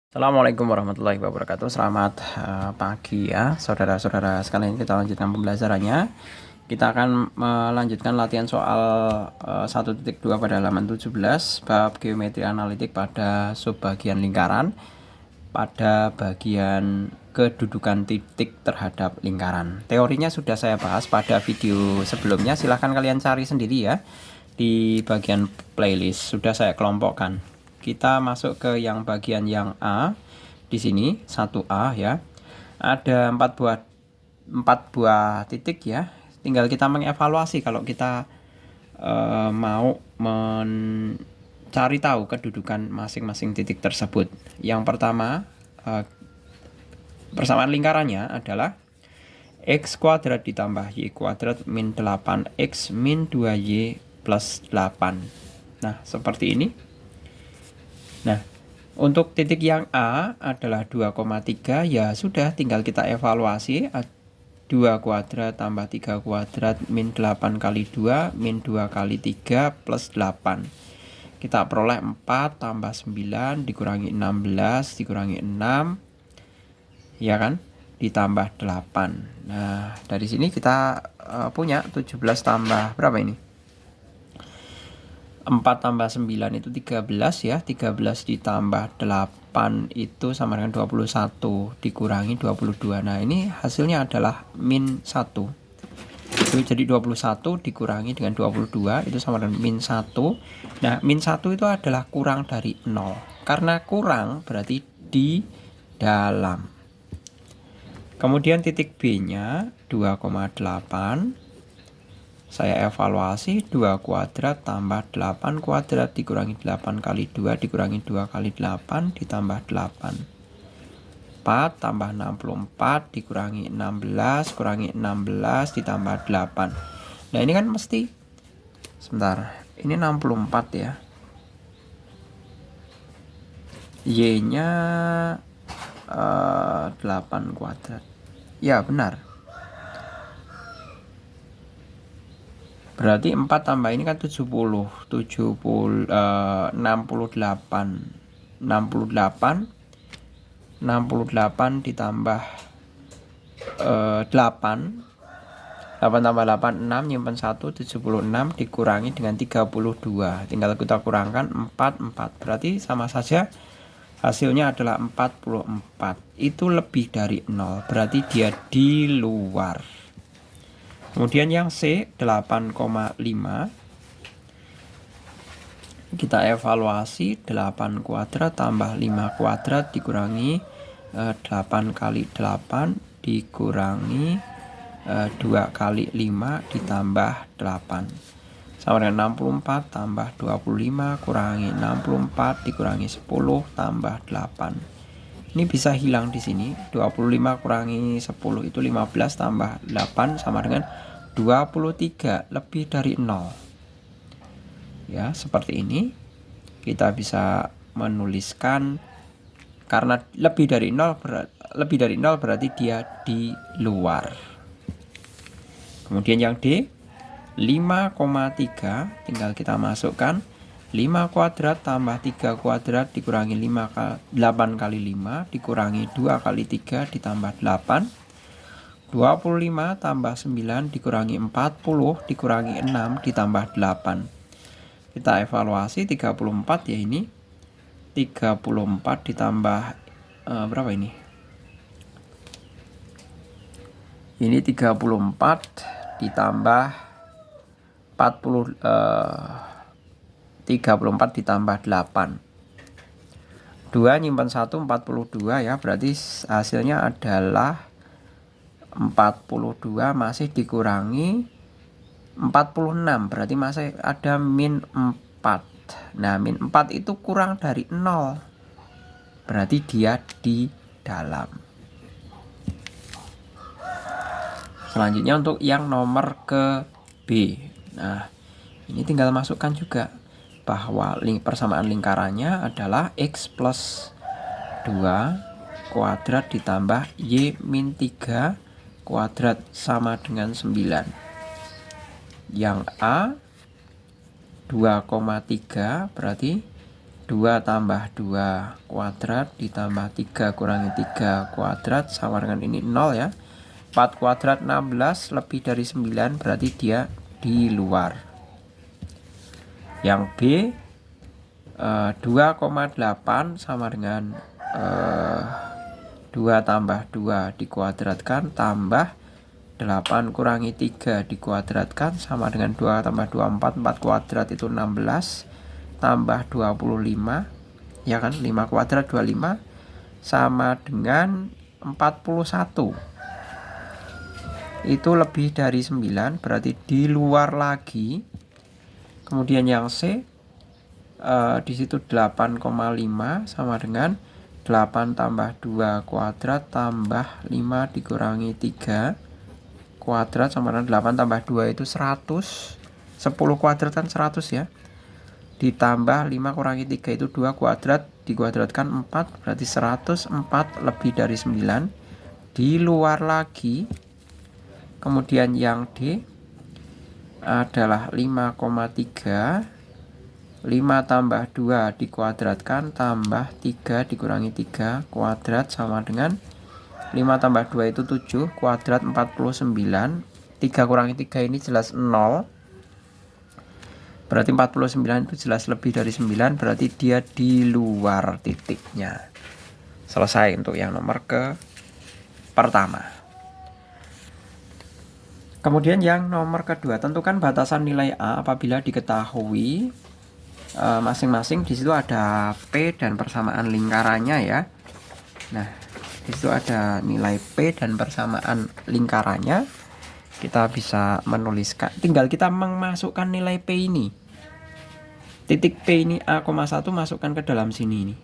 Assalamualaikum warahmatillahi wabarakatuh. Selamat pagi ya saudara-saudara sekalian. Kita lanjutkan pembelajarannya. Kita akan melanjutkan latihan soal 1.2 pada halaman 17 bab geometri analitik pada subbagian lingkaran pada bagian kedudukan titik terhadap lingkaran. Teorinya sudah saya bahas pada video sebelumnya. Silahkan kalian cari sendiri ya di bagian playlist. Sudah saya kelompokkan. Kita masuk ke yang bagian yang A. Di sini 1A ya. Ada 4 buah titik ya. Tinggal kita mengevaluasi kalau kita mau mencari tahu kedudukan masing-masing titik tersebut. Yang pertama, persamaan lingkarannya adalah X kuadrat ditambah Y kuadrat min 8X min 2Y plus 8. Nah, seperti ini. Nah, untuk titik yang A adalah 2,3, ya sudah tinggal kita evaluasi 2 kuadrat tambah 3 kuadrat min 8 kali 2 min 2 kali 3 plus 8. Kita peroleh 4 tambah 9 dikurangi 16 dikurangi 6, ya kan, ditambah 8. Nah, dari sini kita punya 17 tambah berapa ini? 4 tambah 9 itu 13 ya. 13 ditambah 8 itu sama dengan 21 dikurangi 22. Nah, ini hasilnya adalah min 1. Itu jadi 21 dikurangi dengan 22 itu sama dengan min 1. Nah, min 1 itu adalah kurang dari 0. Karena kurang berarti di dalam. Kemudian titik B-nya 2,8. Saya evaluasi 2 kuadrat tambah 8 kuadrat dikurangi 8 kali 2 dikurangi 2 kali 8 ditambah 8. 4 tambah 64 dikurangi 16 kurangi 16 ditambah 8. Nah, ini kan mesti, sebentar, ini 64 ya. Y-nya 8 kuadrat. Ya, benar. Berarti 4 tambah ini kan 70, 68, 68 ditambah 8 tambah 8, 6, nyimpen 1, 76 dikurangi dengan 32. Tinggal kita kurangkan 4. Berarti sama saja hasilnya adalah 44. Itu lebih dari 0, berarti dia di luar. Kemudian yang C 8,5. Kita evaluasi 8 kuadrat tambah 5 kuadrat dikurangi 8 kali 8 dikurangi 2 kali 5 ditambah 8. Sama dengan 64 tambah 25 kurangi 64 dikurangi 10 tambah 8. Ini bisa hilang di sini. 25 kurangi 10 itu 15 tambah 8 sama dengan 23, lebih dari 0. Ya, seperti ini. Kita bisa menuliskan karena lebih dari 0 berarti dia di luar. Kemudian yang D 5,3, tinggal kita masukkan 5 kuadrat tambah 3 kuadrat dikurangi 8 kali 5 dikurangi 2 kali 3 ditambah 8. 25 tambah 9 dikurangi 40 dikurangi 6 ditambah 8. Kita evaluasi 34 ya ini. 34 ditambah berapa ini? Ini 34 ditambah 40 34 ditambah 8. 2 nyimpan 1 42 ya, berarti hasilnya adalah 42 masih dikurangi 46, berarti masih ada min 4. Nah, min 4 itu kurang dari 0, berarti dia di dalam. Selanjutnya untuk yang nomor ke B. Nah, ini tinggal masukkan juga bahwa persamaan lingkarannya adalah X plus 2 kuadrat ditambah Y min 3 kuadrat sama dengan 9. Yang A 2,3 berarti 2 tambah 2 kuadrat ditambah 3 kurangi 3 kuadrat sama dengan ini 0 ya. 4 kuadrat 16 lebih dari 9 berarti dia di luar. Yang B 2,8 sama dengan 2 tambah 2 dikuadratkan tambah 8 kurangi 3 dikuadratkan sama dengan 2 tambah 2 4 kuadrat itu 16 tambah 25 ya kan, 5 kuadrat 25 sama dengan 41. Itu lebih dari 9 berarti di luar lagi. Kemudian yang C di situ 8,5 sama dengan 8 tambah 2 kuadrat tambah 5 dikurangi 3 kuadrat sama dengan 8 tambah 2 itu 100. 10 kuadrat kan 100 ya. Ditambah 5 kurangi 3 itu 2 kuadrat dikuadratkan 4 berarti 104 lebih dari 9 di luar lagi. Kemudian yang D adalah 5,3 5 tambah 2 dikuadratkan tambah 3 dikurangi 3 kuadrat sama dengan 5 tambah 2 itu 7 kuadrat 49. 3 kurangi 3 ini jelas 0 berarti 49 itu jelas lebih dari 9 berarti dia di luar titiknya. Selesai untuk yang nomor pertama. Kemudian yang nomor kedua, tentukan batasan nilai A apabila diketahui masing-masing di situ ada P dan persamaan lingkarannya ya. Nah, di situ ada nilai P dan persamaan lingkarannya. Kita bisa menuliskan, tinggal kita memasukkan nilai P ini. Titik P ini A,1 masukkan ke dalam sini ini.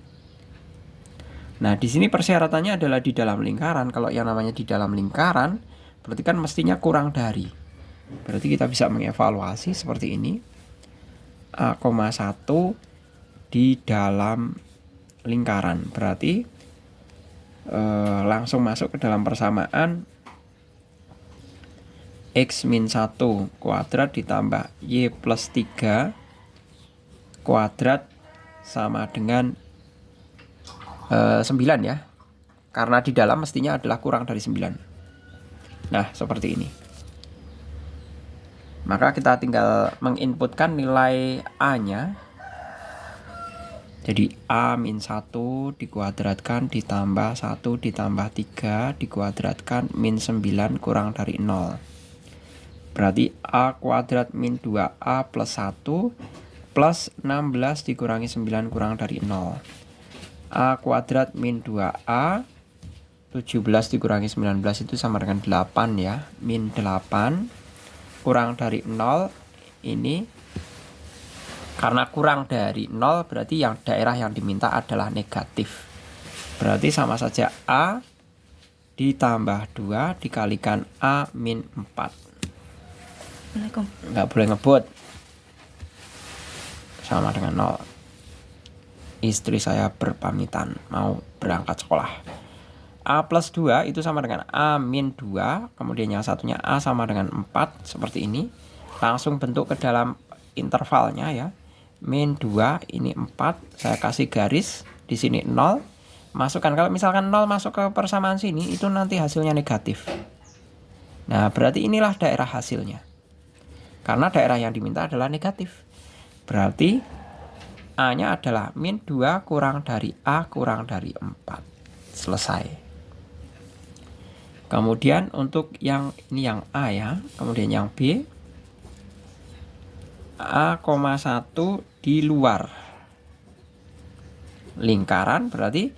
Nah, di sini persyaratannya adalah di dalam lingkaran. Kalau yang namanya di dalam lingkaran, berarti kan mestinya kurang dari. Berarti kita bisa mengevaluasi seperti ini. A,1 di dalam lingkaran. Berarti langsung masuk ke dalam persamaan X-1 kuadrat ditambah Y plus 3 kuadrat sama dengan 9 ya. Karena di dalam mestinya adalah kurang dari 9. Nah, seperti ini. Maka kita tinggal menginputkan nilai A-nya. Jadi A-1 dikuadratkan ditambah 1 ditambah 3 dikuadratkan min 9 kurang dari 0. Berarti A kuadrat min 2A plus 1 plus 16 dikurangi 9 kurang dari 0. A kuadrat min 2A 17 dikurangi 19 itu sama dengan 8 ya. Min 8 kurang dari 0 ini karena kurang dari 0 berarti yang daerah yang diminta adalah negatif. Berarti sama saja A ditambah 2 dikalikan A min 4. Nggak boleh ngebut. Sama dengan 0. Istri saya berpamitan mau berangkat sekolah. A plus 2 itu sama dengan A min 2. Kemudian yang satunya A sama dengan 4. Seperti ini. Langsung bentuk ke dalam intervalnya ya. Min 2 ini 4. Saya kasih garis. Di sini 0. Masukkan. Kalau misalkan 0 masuk ke persamaan sini. Itu nanti hasilnya negatif. Nah, berarti inilah daerah hasilnya. Karena daerah yang diminta adalah negatif. Berarti A-nya adalah min 2 kurang dari A kurang dari 4. Selesai. Kemudian untuk yang ini yang A ya. Kemudian yang B. A,1 di luar lingkaran. Berarti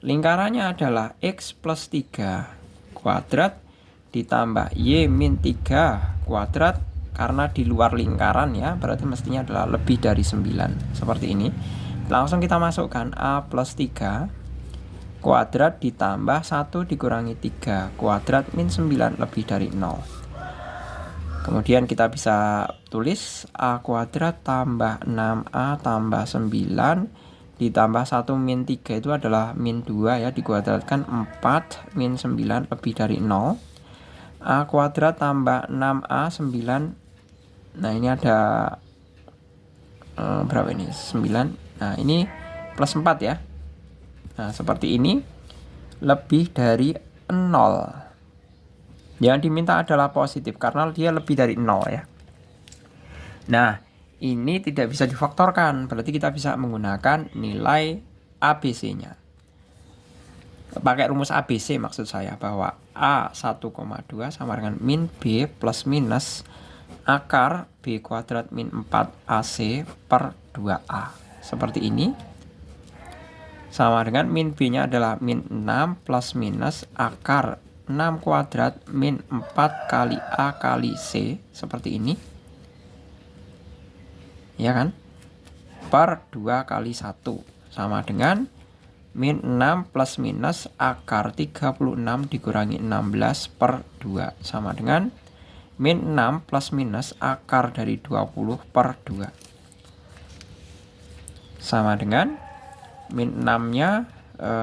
lingkarannya adalah X plus 3 kuadrat ditambah Y min 3 kuadrat. Karena di luar lingkaran ya, berarti mestinya adalah lebih dari 9. Seperti ini. Langsung kita masukkan A plus 3 kuadrat ditambah 1 dikurangi 3 kuadrat min 9 lebih dari 0. Kemudian kita bisa tulis A kuadrat tambah 6A tambah 9 ditambah 1 min 3 itu adalah min 2 ya, dikuadratkan 4 min 9 lebih dari 0. A kuadrat tambah 6A 9. Nah, ini ada berapa ini? 9. Nah, ini plus 4 ya. Nah, seperti ini, lebih dari 0. Yang diminta adalah positif karena dia lebih dari 0 ya. Nah, ini tidak bisa difaktorkan, berarti kita bisa menggunakan nilai ABC-nya. Pakai rumus ABC maksud saya, bahwa A 1,2 sama dengan min B plus minus akar B kuadrat min 4AC per 2A. Seperti ini. Sama dengan min B-nya adalah min 6 plus minus akar 6 kuadrat min 4 kali A kali C. Seperti ini. Ya kan? Per 2 kali 1. Sama dengan min 6 plus minus akar 36 dikurangi 16 per 2. Sama dengan min 6 plus minus akar dari 20 per 2. Sama dengan min 6-nya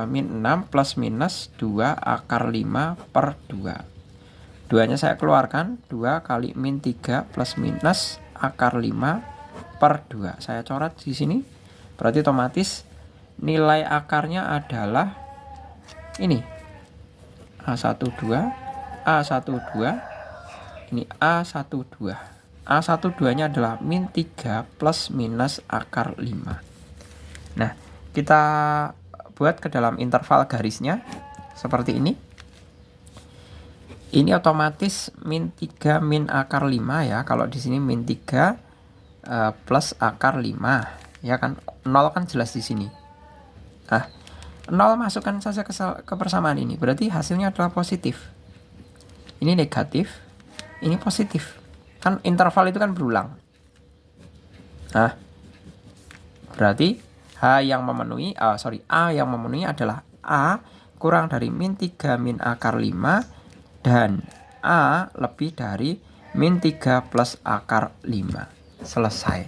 min 6 plus minus 2 akar 5 per 2. 2-nya saya keluarkan, 2 kali min 3 plus minus akar 5 per 2. Saya coret di sini. Berarti otomatis nilai akarnya adalah ini. A12, A12, ini A12. A12-nya adalah min 3 plus minus akar 5. Nah, kita buat ke dalam interval garisnya seperti ini. Ini otomatis min 3 min akar 5 ya. Kalau di sini min 3 plus akar 5 ya kan. 0 kan jelas di sini. Nah, 0 masukkan saja ke persamaan ini. Berarti hasilnya adalah positif. Ini negatif, ini positif. Kan interval itu kan berulang. Nah, berarti A yang memenuhi adalah A kurang dari min 3 min akar 5 dan A lebih dari min 3 plus akar 5. Selesai.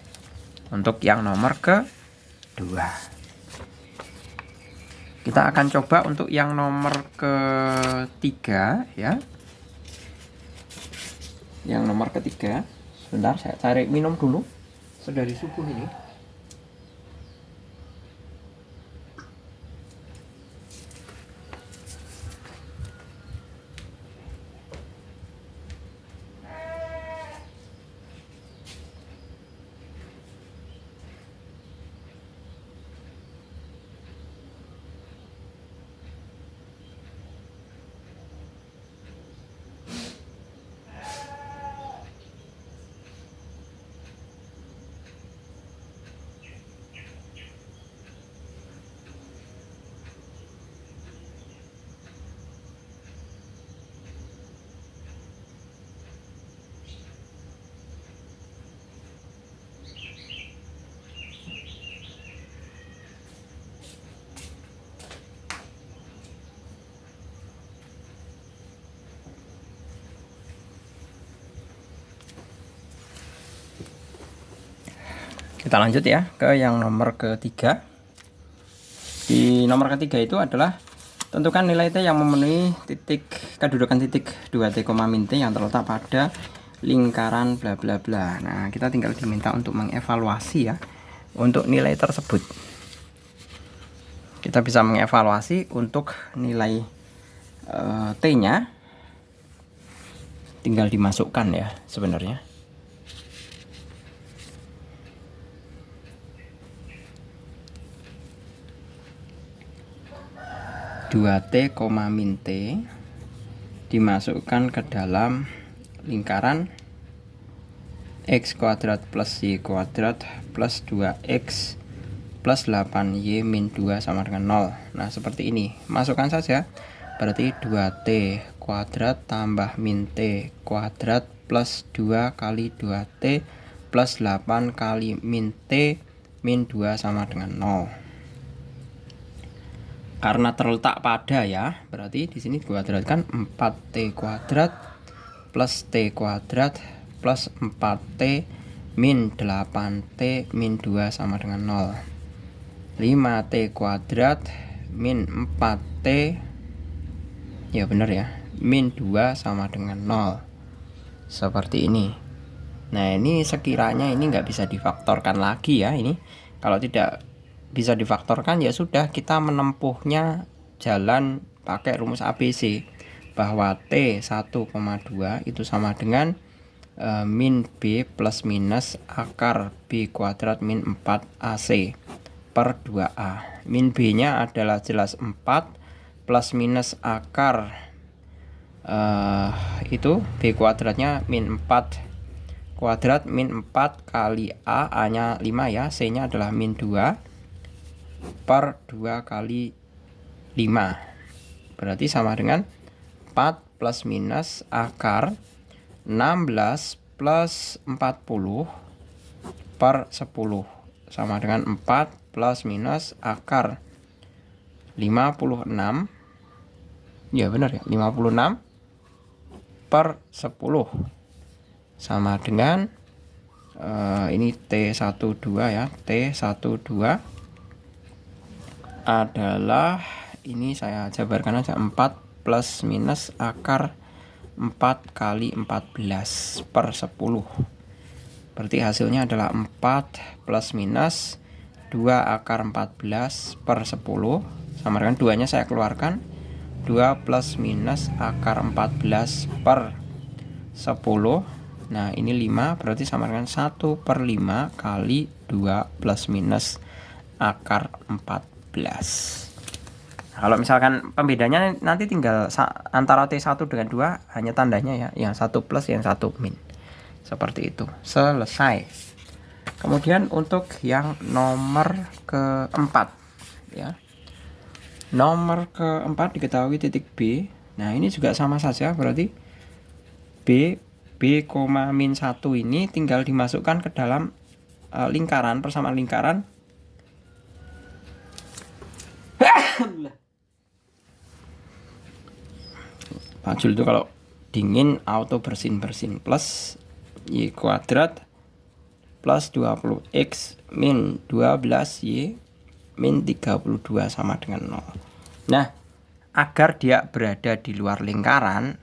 Untuk yang nomor kedua. Kita akan coba untuk yang nomor ketiga ya. Yang nomor ketiga. Sebentar, saya cari minum dulu. Sedari subuh ini. Kita lanjut ya ke yang nomor ketiga. Di nomor ketiga itu adalah tentukan nilai T yang memenuhi titik kedudukan titik 2T, min T yang terletak pada lingkaran bla bla bla. Nah, kita tinggal diminta untuk mengevaluasi ya untuk nilai tersebut. Kita bisa mengevaluasi untuk nilai T-nya, tinggal dimasukkan ya sebenarnya. 2T, min T dimasukkan ke dalam lingkaran X kuadrat plus Y kuadrat plus 2X plus 8Y min 2 sama dengan 0. Nah, seperti ini. Masukkan saja. Berarti 2T kuadrat tambah min T kuadrat plus 2 kali 2T plus 8 kali min T min 2 sama dengan 0. Karena terletak pada ya, berarti di sini kuadratkan 4T kuadrat plus T kuadrat plus 4T min 8T min 2 sama dengan 0. 5T kuadrat min 4T, ya benar ya, min 2 sama dengan 0. Seperti ini. Nah, ini sekiranya ini nggak bisa difaktorkan lagi ya ini. Kalau tidak bisa difaktorkan, ya sudah, kita menempuhnya jalan pakai rumus ABC bahwa T 1,2 itu sama dengan min B plus minus akar B kuadrat min 4 AC per 2A. Min B nya adalah jelas 4 plus minus akar itu B kuadratnya min 4 kuadrat min 4 kali A nya 5 ya, C nya adalah min 2 per 2 kali 5, berarti sama dengan 4 plus minus akar 16 plus 40 per 10 sama dengan 4 plus minus akar 56, ya benar ya, 56 per 10 sama dengan ini T12 ya, T12 adalah, ini saya jabarkan aja, 4 plus minus akar 4 kali 14 per 10, berarti hasilnya adalah 4 plus minus 2 akar 14 per 10 sama dengan 2 nya saya keluarkan, 2 plus minus akar 14 per 10. Nah ini 5, berarti sama dengan 1 per 5 kali 2 plus minus akar 14. Kalau misalkan pembedanya nanti tinggal antara T1 dengan 2 hanya tandanya ya, yang 1 plus yang 1 min. Seperti itu. Selesai. Kemudian untuk yang nomor keempat ya. Nomor keempat diketahui titik B. Nah, ini juga sama saja, berarti B min 1 ini tinggal dimasukkan ke dalam lingkaran, persamaan lingkaran. Pak Jul itu kalau dingin auto bersin-bersin, plus Y kuadrat plus 20X min 12Y min 32 sama dengan 0. Nah, agar dia berada di luar lingkaran,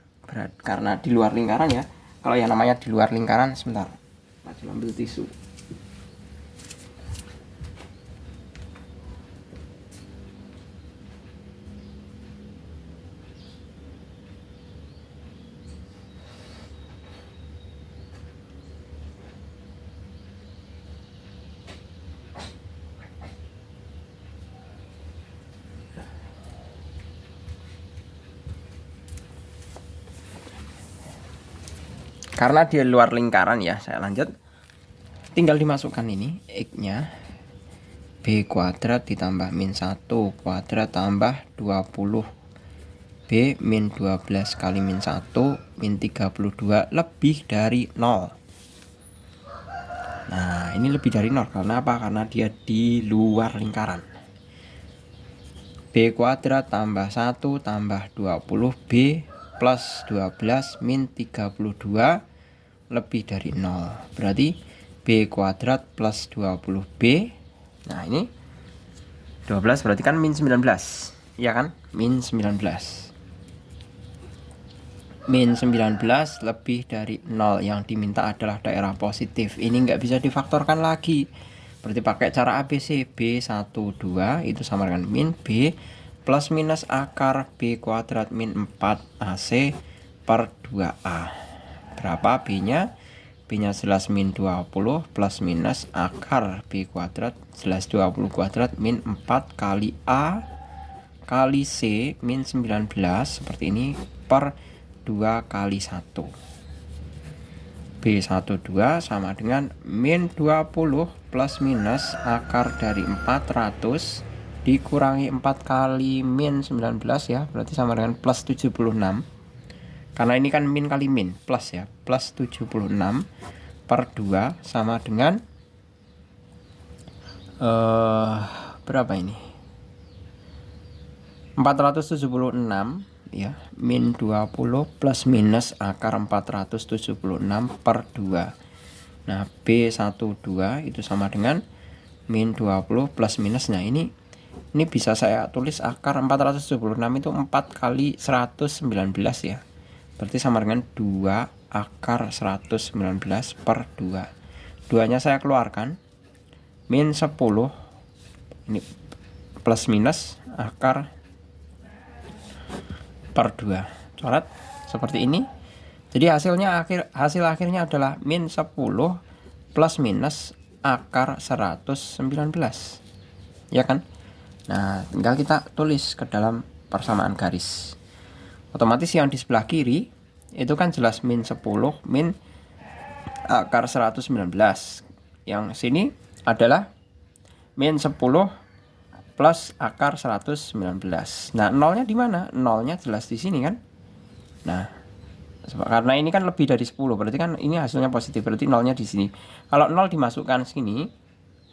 karena di luar lingkaran ya, kalau yang namanya di luar lingkaran, sebentar, Pak Jul ambil tisu. Karena di luar lingkaran ya, saya lanjut. Tinggal dimasukkan ini X-nya. B kuadrat ditambah min 1 kuadrat tambah 20. B min 12 kali min 1 min 32 lebih dari 0. Nah, ini lebih dari 0 karena apa? Karena dia di luar lingkaran. B kuadrat tambah 1 tambah 20 B plus 12 min 32 lebih dari 0, berarti B kuadrat plus 20B. Nah ini 12 berarti kan min 19, ya kan, min 19. Min 19 lebih dari 0, yang diminta adalah daerah positif. Ini nggak bisa difaktorkan lagi, berarti pakai cara ABC. B12 itu sama dengan min B plus minus akar B kuadrat min 4AC per 2A. Berapa B-nya? B-nya jelas min 20 plus minus akar B kuadrat jelas 20 kuadrat min 4 kali A kali C min 19 seperti ini per 2 kali 1. B12 sama dengan min 20 plus minus akar dari 400 dikurangi 4 kali min 19 ya, berarti sama dengan plus 76. Karena ini kan min kali min, plus ya, plus 76 per 2 sama dengan berapa ini? 476 ya, min 20 plus minus akar 476 per 2. Nah, B12 itu sama dengan min 20 plus minus. Nah, ini bisa saya tulis akar 476 itu 4 kali 119 ya. Berarti sama dengan 2 akar 119 per 2. 2 nya saya keluarkan. Min 10 Ini plus minus akar per 2. Coret seperti ini. Jadi hasil akhirnya adalah min 10 plus minus akar 119. Ya kan? Nah, tinggal kita tulis ke dalam persamaan garis. Otomatis yang di sebelah kiri itu kan jelas min 10 min akar 119. Yang sini adalah min 10 plus akar 119. Nah, nolnya di mana? Nolnya jelas di sini kan? Nah, karena ini kan lebih dari 10, berarti kan ini hasilnya positif, berarti nolnya di sini. Kalau nol dimasukkan sini,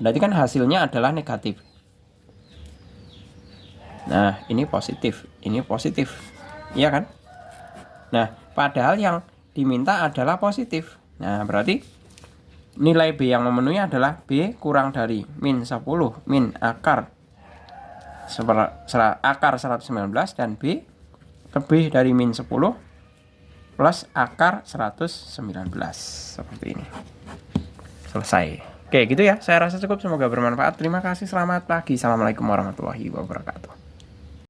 berarti kan hasilnya adalah negatif. Nah, ini positif, iya kan? Nah, padahal yang diminta adalah positif. Nah, berarti nilai B yang memenuhi adalah B kurang dari min 10 min akar 119 dan B lebih dari min 10 plus akar 119. Seperti ini. Selesai. Oke, gitu ya. Saya rasa cukup. Semoga bermanfaat. Terima kasih. Selamat pagi. Assalamualaikum warahmatullahi wabarakatuh.